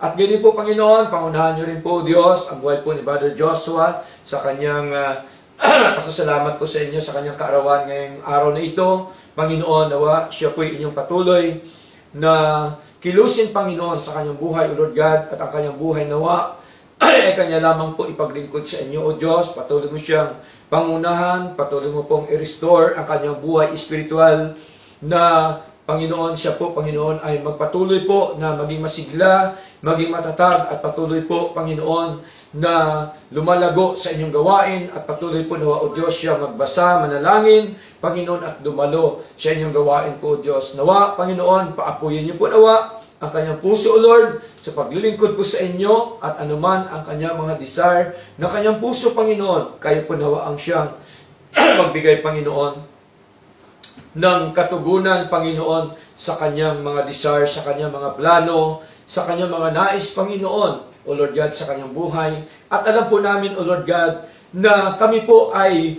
At ganyan po, Panginoon, pangunahan niyo rin po, Diyos, ang buhay po ni Brother Joshua sa kanyang pasasalamat po sa inyo sa kanyang kaarawan ngayong araw na ito. Panginoon, nawa siya po inyong patuloy na kilusin, Panginoon, sa kanyang buhay, O Lord God, at ang kanyang buhay nawa ay kanya lamang po ipaglingkod sa inyo, O Diyos. Patuloy mo siyang pangunahan, patuloy mo pong i-restore ang kanyang buhay espiritual na Panginoon, siya po, Panginoon, ay magpatuloy po na maging masigla, maging matatag, at patuloy po, Panginoon, na lumalago sa inyong gawain, at patuloy po nawa, O Diyos, siya magbasa, manalangin, Panginoon, at dumalo sa inyong gawain po, O Diyos. Nawa, Panginoon, paapuyin niyo po nawa ang kanyang puso, O Lord, sa paglilingkod po sa inyo, at anuman ang kanyang mga desire na kanyang puso, Panginoon, kayo po nawa ang siyang magbigay, Panginoon, ng katugunan, Panginoon, sa kanyang mga desire, sa kanyang mga plano, sa kanyang mga nais, Panginoon, O Lord God, sa kanyang buhay. At alam po namin, O Lord God, na kami po ay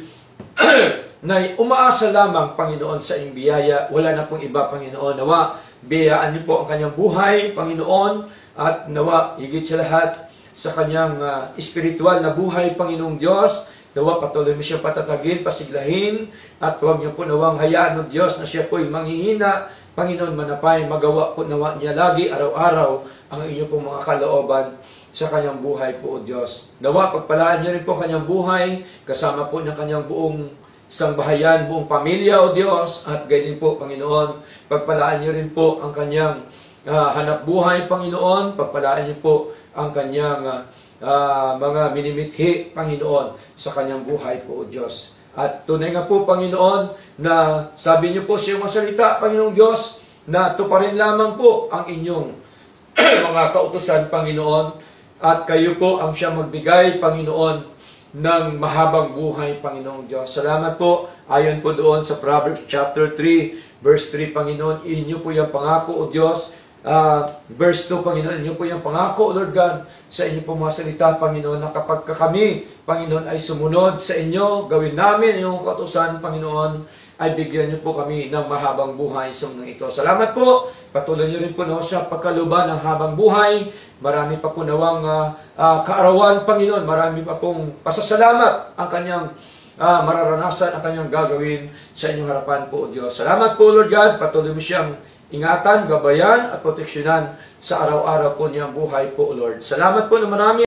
na umaasa lamang, Panginoon, sa iyong biyaya. Wala na pong iba, Panginoon. Nawa, biyayaan niyo po ang kanyang buhay, Panginoon, at nawa, higit sa lahat, sa kanyang espiritual na buhay, Panginoong Diyos. Nawa, patuloy mo siya patatagin, pasiglahin, at huwag niyo po nawang hayaan ng Diyos na siya po'y manghihina. Panginoon, manapay, magawa po nawa niya lagi, araw-araw, ang inyo pong mga kalooban sa kanyang buhay po, O Diyos. Nawa, pagpalaan niyo rin po kanyang buhay, kasama po ng kanyang buong sangbahayan, buong pamilya, O Diyos, at ganyan po, Panginoon, pagpalaan niyo rin po ang kanyang hanap buhay, Panginoon, pagpalaan niyo po ang kanyang mga minimithi, Panginoon, sa kanyang buhay po, O Diyos. At tunay nga po, Panginoon, na sabi niyo po sa iyong salita, Panginoong Diyos, na tuparin lamang po ang inyong mga kautusan, Panginoon, at kayo po ang siya magbigay, Panginoon, ng mahabang buhay, Panginoong Diyos. Salamat po, ayon po doon sa Proverbs chapter 3, verse 3, Panginoon, inyo po yung pangako, O Diyos. Verse 2, Panginoon, inyo po yung pangako, Lord God, sa inyo po mga salita, Panginoon, na kapag kami, Panginoon, ay sumunod sa inyo, gawin namin yung kautusan, Panginoon, ay bigyan niyo po kami ng mahabang buhay sa mundong ito. Salamat po, patuloy niyo rin po na siya pagkaluban ng habang buhay, marami pa po nawang kaarawan, Panginoon, marami pa pong pasasalamat ang kanyang mararanasan, ang kanyang gagawin sa inyong harapan po, O Diyos. Salamat po, Lord God, patuloy mo siyang ingatan, gabayan, at proteksyonan sa araw-araw po niyang buhay po, Lord. Salamat po na marami.